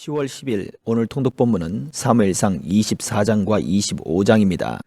10월 10일 오늘 통독본문은 사무엘상 24장과 25장입니다.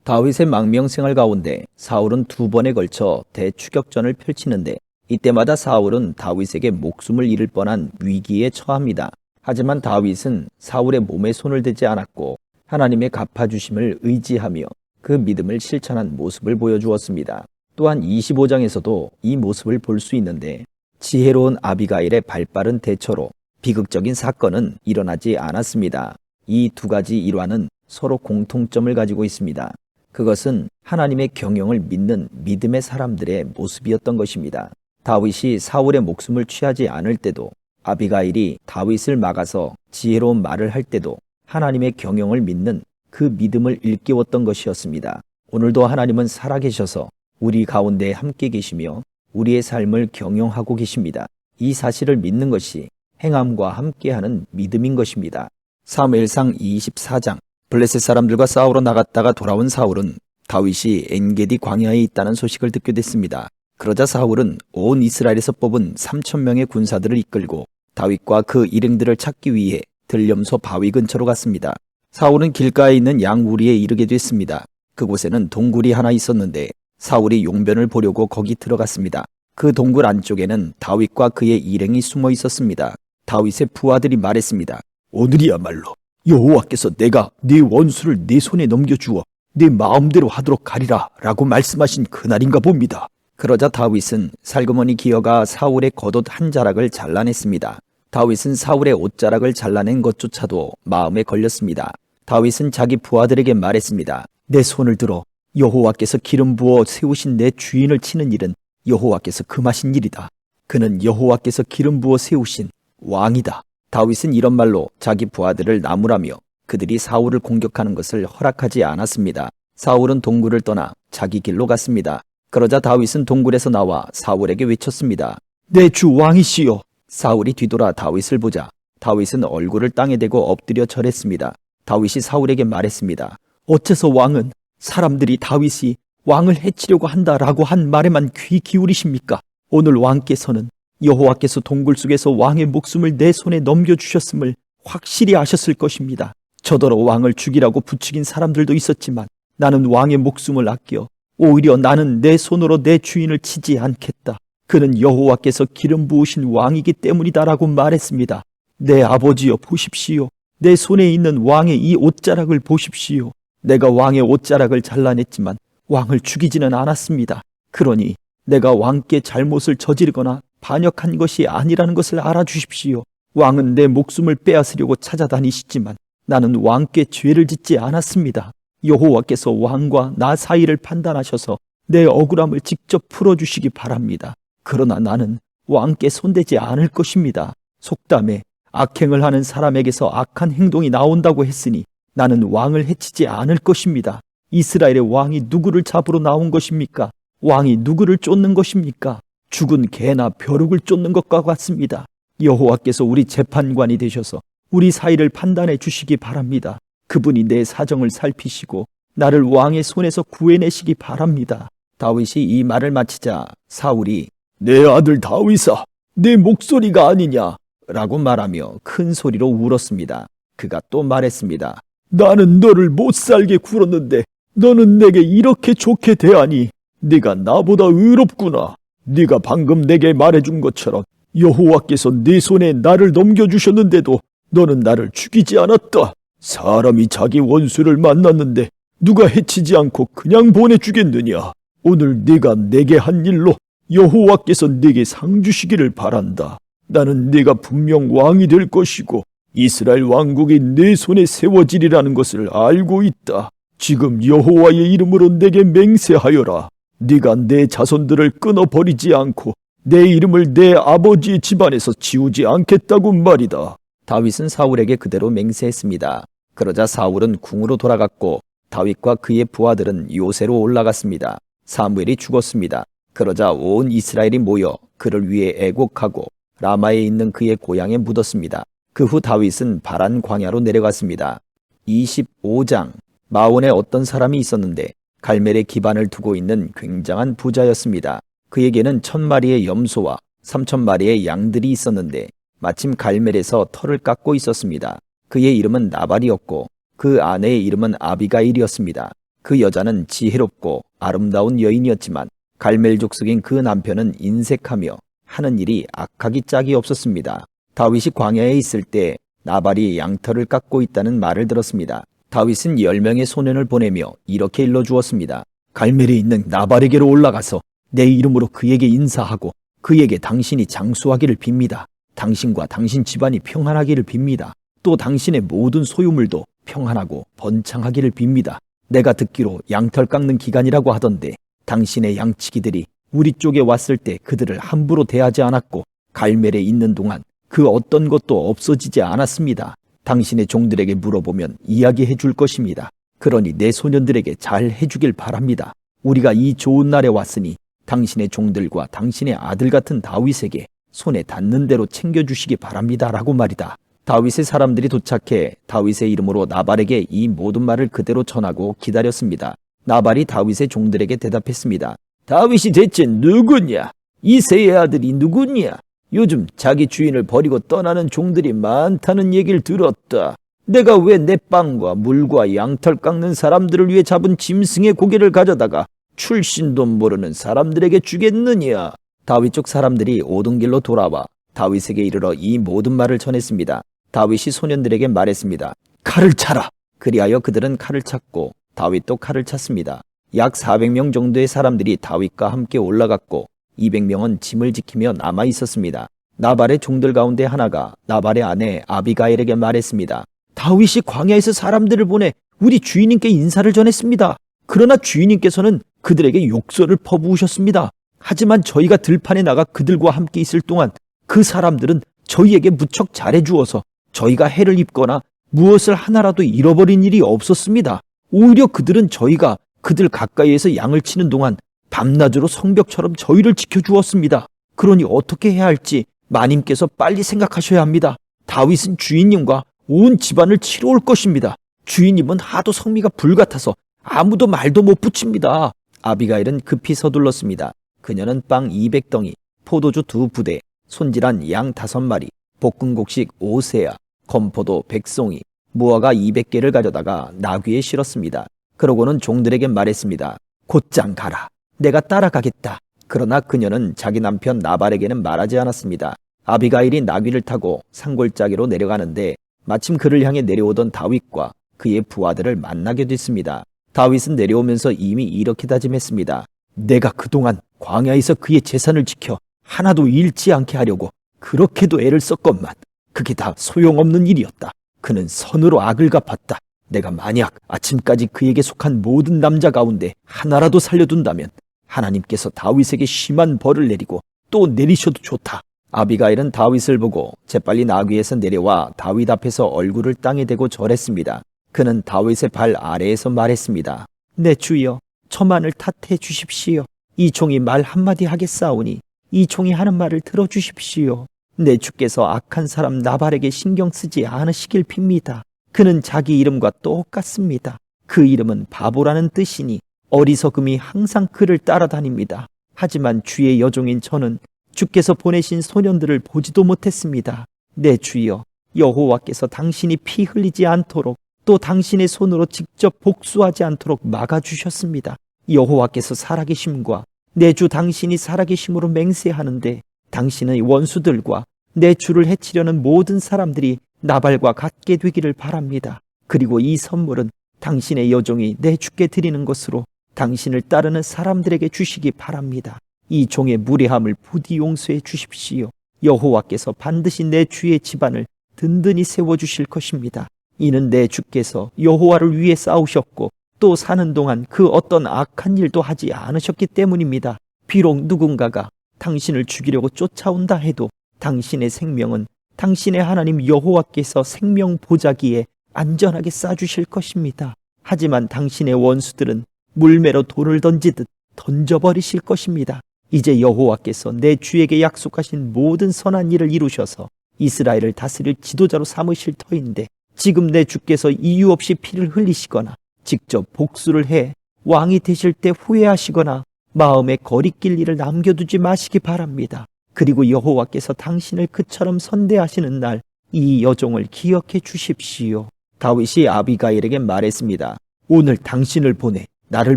다윗의 망명 생활 가운데 사울은 두 번에 걸쳐 대추격전을 펼치는데 이때마다 사울은 다윗에게 목숨을 잃을 뻔한 위기에 처합니다. 하지만 다윗은 사울의 몸에 손을 대지 않았고 하나님의 갚아주심을 의지하며 그 믿음을 실천한 모습을 보여주었습니다. 또한 25장에서도 이 모습을 볼 수 있는데 지혜로운 아비가일의 발빠른 대처로 비극적인 사건은 일어나지 않았습니다. 이 두 가지 일화는 서로 공통점을 가지고 있습니다. 그것은 하나님의 경영을 믿는 믿음의 사람들의 모습이었던 것입니다. 다윗이 사울의 목숨을 취하지 않을 때도, 아비가일이 다윗을 막아서 지혜로운 말을 할 때도 하나님의 경영을 믿는 그 믿음을 일깨웠던 것이었습니다. 오늘도 하나님은 살아계셔서 우리 가운데 함께 계시며 우리의 삶을 경영하고 계십니다. 이 사실을 믿는 것이 행함과 함께하는 믿음인 것입니다. 사무엘상 24장, 블레셋 사람들과 싸우러 나갔다가 돌아온 사울은 다윗이 엔게디 광야에 있다는 소식을 듣게 됐습니다. 그러자 사울은 온 이스라엘에서 뽑은 3,000명의 군사들을 이끌고 다윗과 그 일행들을 찾기 위해 들염소 바위 근처로 갔습니다. 사울은 길가에 있는 양우리에 이르게 됐습니다. 그곳에는 동굴이 하나 있었는데 사울이 용변을 보려고 거기 들어갔습니다. 그 동굴 안쪽에는 다윗과 그의 일행이 숨어 있었습니다. 다윗의 부하들이 말했습니다. 오늘이야말로 여호와께서 내가 네 원수를 내 손에 넘겨주어 네 마음대로 하도록 하리라 라고 말씀하신 그날인가 봅니다. 그러자 다윗은 살그머니 기어가 사울의 겉옷 한 자락을 잘라냈습니다. 다윗은 사울의 옷자락을 잘라낸 것조차도 마음에 걸렸습니다. 다윗은 자기 부하들에게 말했습니다. 내 손을 들어 여호와께서 기름 부어 세우신 내 주인을 치는 일은 여호와께서 금하신 일이다. 그는 여호와께서 기름 부어 세우신 왕이다. 다윗은 이런 말로 자기 부하들을 나무라며 그들이 사울을 공격하는 것을 허락하지 않았습니다. 사울은 동굴을 떠나 자기 길로 갔습니다. 그러자 다윗은 동굴에서 나와 사울에게 외쳤습니다. 내 주 왕이시여. 사울이 뒤돌아 다윗을 보자 다윗은 얼굴을 땅에 대고 엎드려 절했습니다. 다윗이 사울에게 말했습니다. 어째서 왕은 사람들이 다윗이 왕을 해치려고 한다라고 한 말에만 귀 기울이십니까? 오늘 왕께서는 여호와께서 동굴 속에서 왕의 목숨을 내 손에 넘겨주셨음을 확실히 아셨을 것입니다. 저더러 왕을 죽이라고 부추긴 사람들도 있었지만 나는 왕의 목숨을 아껴 오히려 나는 내 손으로 내 주인을 치지 않겠다. 그는 여호와께서 기름 부으신 왕이기 때문이다라고 말했습니다. 내 아버지여 보십시오. 내 손에 있는 왕의 이 옷자락을 보십시오. 내가 왕의 옷자락을 잘라냈지만 왕을 죽이지는 않았습니다. 그러니 내가 왕께 잘못을 저지르거나 반역한 것이 아니라는 것을 알아주십시오. 왕은 내 목숨을 빼앗으려고 찾아다니시지만 나는 왕께 죄를 짓지 않았습니다. 여호와께서 왕과 나 사이를 판단하셔서 내 억울함을 직접 풀어주시기 바랍니다. 그러나 나는 왕께 손대지 않을 것입니다. 속담에 악행을 하는 사람에게서 악한 행동이 나온다고 했으니 나는 왕을 해치지 않을 것입니다. 이스라엘의 왕이 누구를 잡으러 나온 것입니까? 왕이 누구를 쫓는 것입니까? 죽은 개나 벼룩을 쫓는 것과 같습니다. 여호와께서 우리 재판관이 되셔서 우리 사이를 판단해 주시기 바랍니다. 그분이 내 사정을 살피시고 나를 왕의 손에서 구해내시기 바랍니다. 다윗이 이 말을 마치자 사울이 내 아들 다윗아, 내 목소리가 아니냐 라고 말하며 큰 소리로 울었습니다. 그가 또 말했습니다. 나는 너를 못살게 굴었는데 너는 내게 이렇게 좋게 대하니 네가 나보다 의롭구나. 네가 방금 내게 말해준 것처럼 여호와께서 네 손에 나를 넘겨주셨는데도 너는 나를 죽이지 않았다. 사람이 자기 원수를 만났는데 누가 해치지 않고 그냥 보내주겠느냐. 오늘 네가 내게 한 일로 여호와께서 네게 상 주시기를 바란다. 나는 네가 분명 왕이 될 것이고 이스라엘 왕국이 네 손에 세워지리라는 것을 알고 있다. 지금 여호와의 이름으로 내게 맹세하여라. 네가 내 자손들을 끊어버리지 않고 내 이름을 내 아버지의 집안에서 지우지 않겠다고 말이다. 다윗은 사울에게 그대로 맹세했습니다. 그러자 사울은 궁으로 돌아갔고 다윗과 그의 부하들은 요새로 올라갔습니다. 사무엘이 죽었습니다. 그러자 온 이스라엘이 모여 그를 위해 애곡하고 라마에 있는 그의 고향에 묻었습니다. 그 후 다윗은 바란 광야로 내려갔습니다. 25장, 마온에 어떤 사람이 있었는데 갈멜의 기반을 두고 있는 굉장한 부자였습니다. 그에게는 1,000마리의 염소와 3,000마리의 양들이 있었는데 마침 갈멜에서 터를 깎고 있었습니다. 그의 이름은 나발이었고 그 아내의 이름은 아비가일이었습니다. 그 여자는 지혜롭고 아름다운 여인이었지만 갈멜 족속인 그 남편은 인색하며 하는 일이 악하기 짝이 없었습니다. 다윗이 광야에 있을 때 나발이 양털을 깎고 있다는 말을 들었습니다. 다윗은 10명의 소년을 보내며 이렇게 일러주었습니다. 갈멜에 있는 나발에게로 올라가서 내 이름으로 그에게 인사하고 그에게 당신이 장수하기를 빕니다. 당신과 당신 집안이 평안하기를 빕니다. 또 당신의 모든 소유물도 평안하고 번창하기를 빕니다. 내가 듣기로 양털 깎는 기간이라고 하던데 당신의 양치기들이 우리 쪽에 왔을 때 그들을 함부로 대하지 않았고 갈멜에 있는 동안 그 어떤 것도 없어지지 않았습니다. 당신의 종들에게 물어보면 이야기해 줄 것입니다. 그러니 내 소년들에게 잘 해주길 바랍니다. 우리가 이 좋은 날에 왔으니 당신의 종들과 당신의 아들 같은 다윗에게 손에 닿는 대로 챙겨주시기 바랍니다. 라고 말이다. 다윗의 사람들이 도착해 다윗의 이름으로 나발에게 이 모든 말을 그대로 전하고 기다렸습니다. 나발이 다윗의 종들에게 대답했습니다. 다윗이 대체 누구냐? 이새의 아들이 누구냐? 요즘 자기 주인을 버리고 떠나는 종들이 많다는 얘기를 들었다. 내가 왜 내 빵과 물과 양털 깎는 사람들을 위해 잡은 짐승의 고기를 가져다가 출신도 모르는 사람들에게 주겠느냐? 다윗 쪽 사람들이 오던 길로 돌아와 다윗에게 이르러 이 모든 말을 전했습니다. 다윗이 소년들에게 말했습니다. 칼을 차라! 그리하여 그들은 칼을 찼고 다윗도 칼을 찼습니다. 약 400명 정도의 사람들이 다윗과 함께 올라갔고 200명은 짐을 지키며 남아 있었습니다. 나발의 종들 가운데 하나가 나발의 아내 아비가일에게 말했습니다. 다윗이 광야에서 사람들을 보내 우리 주인님께 인사를 전했습니다. 그러나 주인님께서는 그들에게 욕설을 퍼부으셨습니다. 하지만 저희가 들판에 나가 그들과 함께 있을 동안 그 사람들은 저희에게 무척 잘해주어서 저희가 해를 입거나 무엇을 하나라도 잃어버린 일이 없었습니다. 오히려 그들은 저희가 그들 가까이에서 양을 치는 동안 밤낮으로 성벽처럼 저희를 지켜주었습니다. 그러니 어떻게 해야 할지 마님께서 빨리 생각하셔야 합니다. 다윗은 주인님과 온 집안을 치러 올 것입니다. 주인님은 하도 성미가 불같아서 아무도 말도 못 붙입니다. 아비가일은 급히 서둘렀습니다. 그녀는 빵 200덩이, 포도주 2부대, 손질한 양 5마리, 볶은 곡식 5세야, 건포도 100송이, 무화과 200개를 가져다가 나귀에 실었습니다. 그러고는 종들에게 말했습니다. 곧장 가라. 내가 따라가겠다. 그러나 그녀는 자기 남편 나발에게는 말하지 않았습니다. 아비가일이 나귀를 타고 산골짜기로 내려가는데 마침 그를 향해 내려오던 다윗과 그의 부하들을 만나게 됐습니다. 다윗은 내려오면서 이미 이렇게 다짐했습니다. 내가 그동안 광야에서 그의 재산을 지켜 하나도 잃지 않게 하려고 그렇게도 애를 썼건만 그게 다 소용없는 일이었다. 그는 선으로 악을 갚았다. 내가 만약 아침까지 그에게 속한 모든 남자 가운데 하나라도 살려둔다면 하나님께서 다윗에게 심한 벌을 내리고 또 내리셔도 좋다. 아비가일은 다윗을 보고 재빨리 나귀에서 내려와 다윗 앞에서 얼굴을 땅에 대고 절했습니다. 그는 다윗의 발 아래에서 말했습니다. 내 주여, 저만을 탓해 주십시오. 이 종이 말 한마디 하겠사오니 이 종이 하는 말을 들어주십시오. 내 주께서 악한 사람 나발에게 신경 쓰지 않으시길 빕니다. 그는 자기 이름과 똑같습니다. 그 이름은 바보라는 뜻이니 어리석음이 항상 그를 따라다닙니다. 하지만 주의 여종인 저는 주께서 보내신 소년들을 보지도 못했습니다. 내 주여, 여호와께서 당신이 피 흘리지 않도록 또 당신의 손으로 직접 복수하지 않도록 막아주셨습니다. 여호와께서 살아계심과 내 주 당신이 살아계심으로 맹세하는데 당신의 원수들과 내 주를 해치려는 모든 사람들이 나발과 같게 되기를 바랍니다. 그리고 이 선물은 당신의 여종이 내 주께 드리는 것으로 당신을 따르는 사람들에게 주시기 바랍니다. 이 종의 무례함을 부디 용서해 주십시오. 여호와께서 반드시 내 주의 집안을 든든히 세워주실 것입니다. 이는 내 주께서 여호와를 위해 싸우셨고 또 사는 동안 그 어떤 악한 일도 하지 않으셨기 때문입니다. 비록 누군가가 당신을 죽이려고 쫓아온다 해도 당신의 생명은 당신의 하나님 여호와께서 생명 보자기에 안전하게 싸주실 것입니다. 하지만 당신의 원수들은 물매로 돌을 던지듯 던져버리실 것입니다. 이제 여호와께서 내 주에게 약속하신 모든 선한 일을 이루셔서 이스라엘을 다스릴 지도자로 삼으실 터인데 지금 내 주께서 이유 없이 피를 흘리시거나 직접 복수를 해 왕이 되실 때 후회하시거나 마음에 거리낄 일을 남겨두지 마시기 바랍니다. 그리고 여호와께서 당신을 그처럼 선대하시는 날 이 여종을 기억해 주십시오. 다윗이 아비가일에게 말했습니다. 오늘 당신을 보내 나를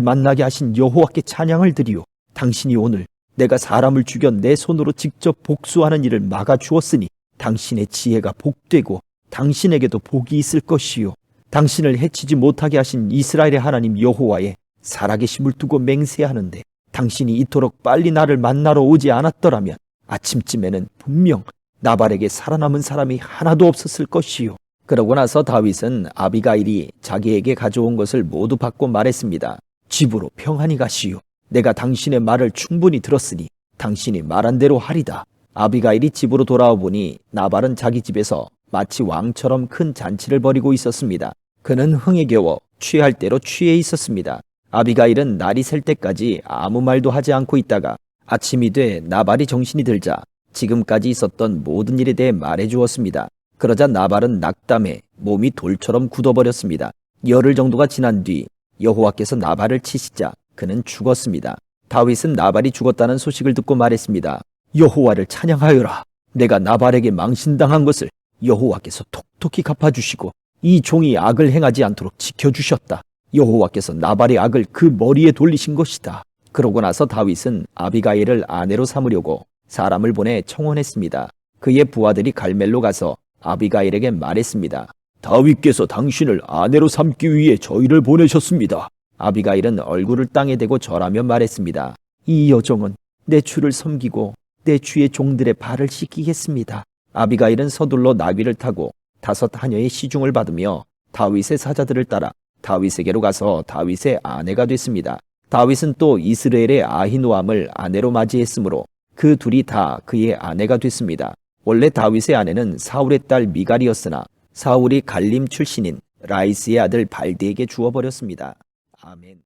만나게 하신 여호와께 찬양을 드리오. 당신이 오늘 내가 사람을 죽여 내 손으로 직접 복수하는 일을 막아주었으니 당신의 지혜가 복되고 당신에게도 복이 있을 것이요. 당신을 해치지 못하게 하신 이스라엘의 하나님 여호와의 살아계심을 두고 맹세하는데 당신이 이토록 빨리 나를 만나러 오지 않았더라면 아침쯤에는 분명 나발에게 살아남은 사람이 하나도 없었을 것이요. 그러고 나서 다윗은 아비가일이 자기에게 가져온 것을 모두 받고 말했습니다. 집으로 평안히 가시오. 내가 당신의 말을 충분히 들었으니 당신이 말한 대로 하리다. 아비가일이 집으로 돌아와 보니 나발은 자기 집에서 마치 왕처럼 큰 잔치를 벌이고 있었습니다. 그는 흥에 겨워 취할 대로 취해 있었습니다. 아비가일은 날이 셀 때까지 아무 말도 하지 않고 있다가 아침이 돼 나발이 정신이 들자 지금까지 있었던 모든 일에 대해 말해 주었습니다. 그러자 나발은 낙담해 몸이 돌처럼 굳어버렸습니다. 열흘 정도가 지난 뒤 여호와께서 나발을 치시자 그는 죽었습니다. 다윗은 나발이 죽었다는 소식을 듣고 말했습니다. 여호와를 찬양하여라. 내가 나발에게 망신당한 것을 여호와께서 톡톡히 갚아주시고 이 종이 악을 행하지 않도록 지켜주셨다. 여호와께서 나발의 악을 그 머리에 돌리신 것이다. 그러고 나서 다윗은 아비가일을 아내로 삼으려고 사람을 보내 청혼했습니다. 그의 부하들이 갈멜로 가서 아비가일에게 말했습니다. 다윗께서 당신을 아내로 삼기 위해 저희를 보내셨습니다. 아비가일은 얼굴을 땅에 대고 절하며 말했습니다. 이 여종은 내 주를 섬기고 내 주의 종들의 발을 씻기겠습니다. 아비가일은 서둘러 나귀를 타고 5 하녀의 시중을 받으며 다윗의 사자들을 따라 다윗에게로 가서 다윗의 아내가 됐습니다. 다윗은 또 이스라엘의 아히노암을 아내로 맞이했으므로 그 둘이 다 그의 아내가 됐습니다. 원래 다윗의 아내는 사울의 딸 미갈이었으나 사울이 갈림 출신인 라이스의 아들 발디에게 주어버렸습니다. 아멘.